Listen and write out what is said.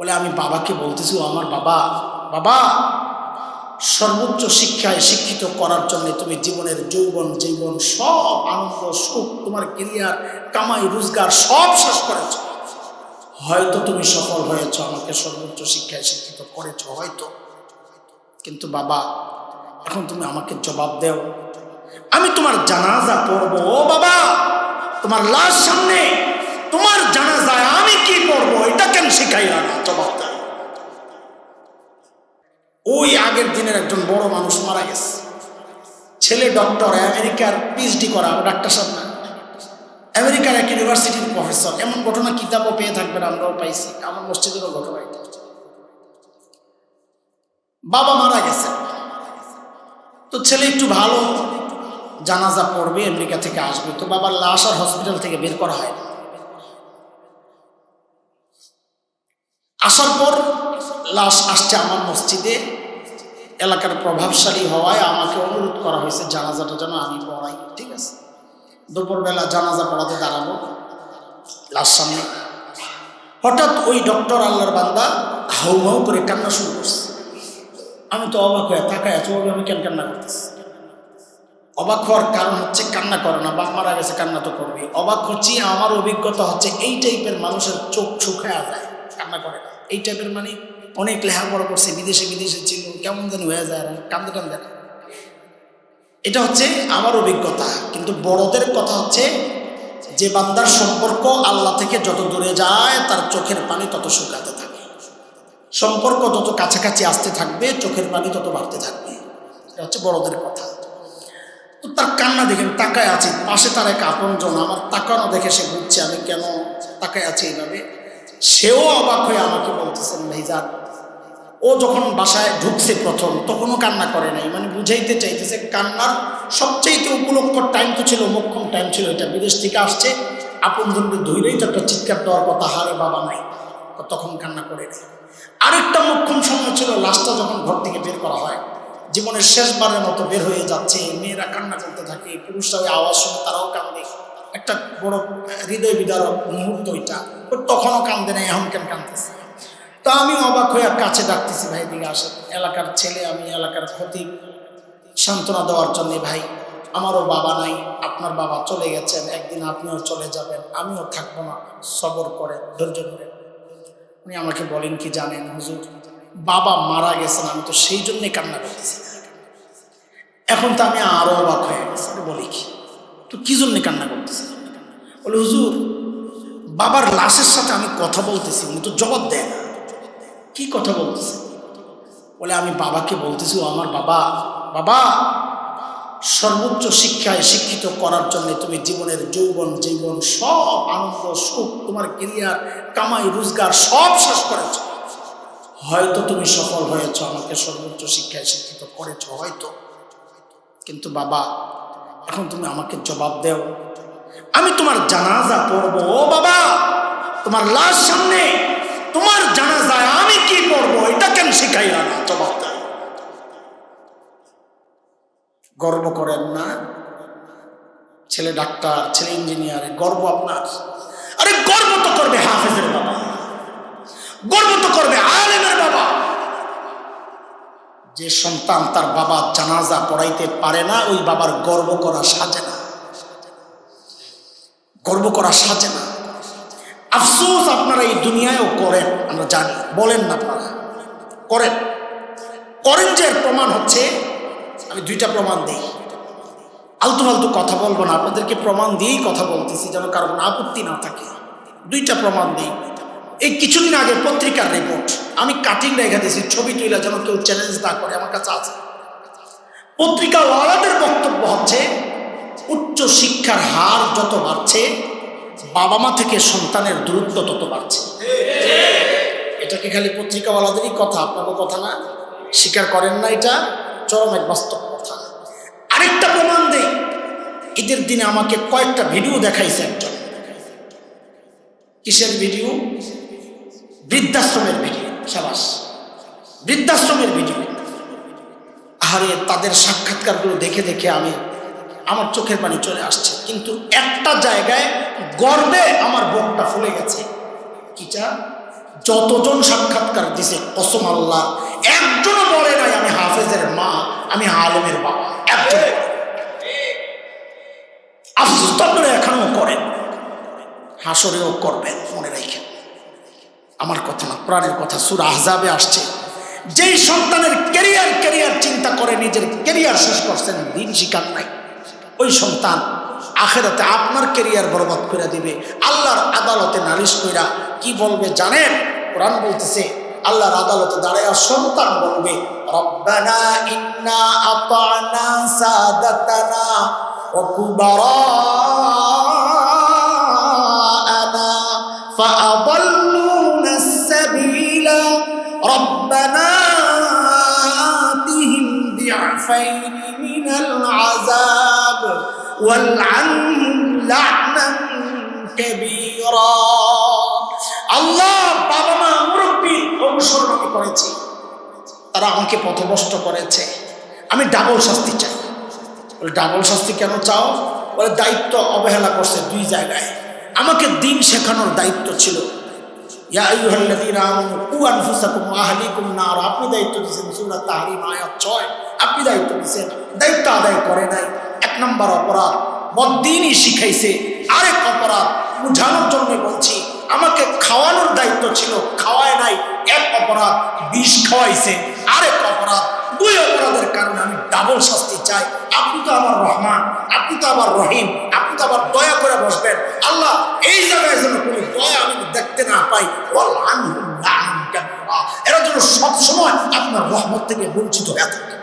বলে আমি বাবাকে বলতেছি, ও আমার বাবা, বাবা সর্বোচ্চ শিক্ষায় শিক্ষিত করার জন্য তুমি জীবনের যৌবন জীবন সব আনন্দ সুখ তোমার ক্যারিয়ার কামাই রোজগার সব শেষ করেছ, হয়তো তুমি সফল হয়েছ, আমাকে সর্বোচ্চ শিক্ষায় শিক্ষিত করেছ হয়তো, কিন্তু বাবা এখন তুমি আমাকে জবাব দাও, আমি তোমার জানাজা পড়বো, ও বাবা তোমার লাশ সামনে, তোমার জানাজায় আমি কি পড়বো এটা কেন শিখাইলা না, জবাব দাও। ওই আগের দিনের একজন বড় মানুষ মারা গেছে, ছেলে ডক্টর, আমেরিকার পিএইচডি করা, ডাক্তার সাহেব না, আমেরিকার এক ইউনিভার্সিটির প্রফেসর। এমন ঘটনা কিতাবও পেয়ে থাকবেন, আমরাও পাইছি, আমার মসজিদেরও ঘটনা এটা। বাবা মারা গেছে, তো ছেলে একটু ভালো জানাজা পড়বে, আমেরিকা থেকে আসবে, তো বাবার লাশ আর হসপিটাল থেকে বের করা হয় না। আসার পর লাশ আসছে আমার মসজিদে, এলাকার প্রভাবশালী হওয়ায় আমাকে অনুরোধ করা হয়েছে জানাজাটা যেন আমি পড়াই। ঠিক আছে, দুপুরবেলা জানাজা পড়াতে দাঁড়াবো, লাশ সামনে। হঠাৎ ওই ডক্টর আল্লাহর বান্দা হাউমাউ করে কান্না শুরু করছে। আমি তো অবাক হয়ে তাকায় আছি, আমি কেন কান্না করতেছি? অবাক হওয়ার কারণ হচ্ছে কান্না করে না, বাপ মারা গেছে কান্না তো করবে। অবাক হচ্ছি, আমার অভিজ্ঞতা হচ্ছে এই টাইপের মানুষের চোখ শুকায় যায়, কান্না করে না। এই টাইপের মানে অনেক লেখাপড়া করছে, বিদেশে ছিল, কেমন যেন হয়ে যায়, কান্দে টান্দে না। এটা হচ্ছে আমার অভিজ্ঞতা। কিন্তু বড়দের কথা হচ্ছে, যে বান্দার সম্পর্ক আল্লাহ থেকে যত দূরে যায় তার চোখের পানি তত শুকাতে থাকে, সম্পর্ক যত কাছাকাছি আসতে থাকবে চোখের পানি তত বাড়তে থাকবে। এটা হচ্ছে বড়দের কথা। তো তার কান্না দেখেন, তাকায় আছি, পাশে তার এক আপনজন, আমার তাকানো দেখে সে বুঝছে আমি কেন তাকায় আছি এইভাবে। সেও অবাক হয়ে আমাকে বলতেছেন, ভাইজান ও যখন বাসায় ঢুকছে প্রথম তখনও কান্না করে নাই, মানে বুঝাইতে চাইতেছে কান্নার সবচেয়ে উপলক্ষ টাইম তো ছিল, মোক্ষম টাইম ছিল এটা, বিদেশ থেকে আসছে, আপনজনকে ধৈরেই তো একটা চিৎকার দেওয়ার কথা, হারে বাবা নাই, তখন কান্না করে নেই। আরেকটা মোক্ষম সময় ছিল লাশটা যখন ঘর থেকে বের করা হয়, জীবনের শেষবারের মতো বের হয়ে যাচ্ছে, মেয়েরা কান্না করতে থাকে, পুরুষরা ওই আওয়াজ শুনে তারাও কান্দে, একটা বড় হৃদয় বিদারক মুহূর্ত ওইটা, তখনও কান্দে নাই, এখন কেন কান্দতেছে? তো আমি অবাক হয়ে কাছে ডাকতেছি, ভাই দিকে আসেন, এলাকার ছেলে আমি, এলাকার খতিব, সান্ত্বনা দেওয়ার জন্য, ভাই আমারও বাবা নাই, আপনার বাবা চলে গেছেন, একদিন আপনিও চলে যাবেন, আমিও থাকবো না, সবর করেন, ধৈর্য ধরেন। উনি আমাকে বলেন কি জানেন হুজুর, বাবা মারা গেছেন, আমি তো সেই জন্যে কান্না করতেছি। এখন তো আমি আরো অবাক হয়ে গেছি, বলি কি তো কি জন্যে কান্না করতেছি? বলে হুজুর বাবার লাশের সাথে আমি কথা বলতেছি, উনি তো জবাব দেয় না। কি কথা বলতেছে? বলে আমি বাবাকে বলতেছি, ও আমার বাবা, বাবা সর্বোচ্চ শিক্ষায় শিক্ষিত করার জন্য তুমি জীবনের যৌবন জীবন সব আনন্দ সুখ তোমার ক্যারিয়ার কামাই রোজগার সব শেষ করেছ, হয়তো তুমি সফল হয়েছ, আমাকে সর্বোচ্চ শিক্ষায় শিক্ষিত করেছ হয়তো, কিন্তু বাবা এখন তুমি আমাকে জবাব দাও, আমি তোমার জানাজা পড়বো, ও বাবা তোমার লাশ সামনে, তোমার জানাজায় আমি কি পড়বো এটা কেন শিখাইলা না, জবাব দাও। গর্ব করেন না? ছেলে ডাক্তার, ছেলে ইঞ্জিনিয়ার, গর্ব আপনার? আরে গর্ব তো করবে হাফেজের বাবা, গর্ব তো করবে আলেমের বাবা। যে সন্তান তার বাবা জানাজা পড়াইতে পারে না, ওই বাবার গর্ব করা সাজে না, গর্ব করা সাজে না। আফসোস আপনারা এই দুনিয়ায়ও করেন, আমরা জানি, বলেন না আপনারা করেন, করেন যে প্রমাণ হচ্ছে, আমি দুইটা প্রমাণ দিই, আলতু ফালতু কথা বলবো না, আপনাদেরকে প্রমাণ দিয়েই কথা বলতেছি যেন কারো কোনো আপত্তি না থাকে। দুইটা প্রমাণ দিই। এই কিছুদিন আগে পত্রিকার রিপোর্ট, আমি কাটিং রেখে দিয়েছি, ছবি তুলে যেন কেউ চ্যালেঞ্জ না করে, আমার কাছে আছে। পত্রিকাওয়ালাদের বক্তব্য হচ্ছে উচ্চ শিক্ষার হার যত বাড়ছে, বাবা মা থেকে সন্তানের দূরত্ব তত বাড়ছে। এটা কি খালি পত্রিকাওয়ালাদেরই কথা, আপনারও কথা না? স্বীকার করেন না? এটা চরম এক বাস্তব কথা। আরেকটা প্রমাণ দেই, ঈদের দিনে আমাকে কয়েকটা ভিডিও দেখাইছে একজন। কিসের ভিডিও? বৃদ্ধাশ্রমের ভিডিও। সাবাস, বৃদ্ধাশ্রমের ভিডিও। আরে তাদের সাক্ষাৎকারগুলো দেখে দেখে আমার চোখের পানি চলে আসছে, কিন্তু একটা জায়গায় গর্বে আমার বুকটা ফুলে গেছে। কিটা? যতজন সাক্ষাৎকার দিছে কসম আল্লাহ একজনও বলে নাই আমি হাফেজের মা, আমি আলেমের বাবা। একজন আফসোস তো আপনারা এখনো করেন, হাসরেও করবেন, মনে রাখেন। আমার কথা না, প্রাণের কথা। সূরা আহজাবে আসছে, যেই সন্তানের ক্যারিয়ার চিন্তা করে নিজের ক্যারিয়ার শেষ করছেন, দিন শিকার নাই, ওই সন্তান আখেরাতে আপনার ক্যারিয়ার বরবাদ করে দিবে। আল্লাহর আদালতে নালিশ কইরা কি বলবে জানেন? কোরআন বলতেছে, আল্লাহর আদালতে দাঁড়ায় সন্তান বলবে, রব্বানা ইন্না আতানা সাদাতানা ওয়া কুবারানা ফাআদাল্লুনা আস-সাবিলা রব্বানা আতিহিম দি'ফাইনি মিনাল আযাব ওয়ালআনহুম লা'নান কাবীরা। আল্লাহ, বাবা মা মুরব্বী অনুসরণ আমি করেছি, তারা আমাকে পথভ্রষ্ট করেছে, আমি ডাবল শাস্তি চাই। বলে ডাবল শাস্তি কেন চাও? বলে দায়িত্ব অবহেলা করছে দুই জায়গায়। আমাকে দিন শেখানোর দায়িত্ব ছিল, ইয়া আইয়ুহাল্লাযীনা আমানু কু আনফুসাকুম ওয়া আহলিকুম নার, আপনি দায়িত্ব দিয়েছেন, সূরা তাহরিম আয়াত 6, আপনি দায়িত্ব দিয়েছেন, দায়িত্ব আদায় করে নাই। এক নম্বর অপরাধ, বদ্দিনই শিখাইছে। আরেক অপরাধ, বুঝানোর জন্য বলছি, আমাকে খাওয়ানোর দায়িত্ব ছিল, খাওয়ায় নাই, এক অপরাধ। বিষ খাওয়াইছে, আরেক অপরাধ। দুই অপরাধের কারণে আমি ডাবল শাস্তি চাই। আপনি তো আবার রহমান, আপনি তো আবার রহিম, আপনি তো আবার দয়া করে বসবেন। আল্লাহ, এই জায়গায় যেন কোনো দয়া আমি দেখতে না পাই। এরা যেন সবসময় আপনার রহমত থেকে বঞ্চিত হয়ে থাকে।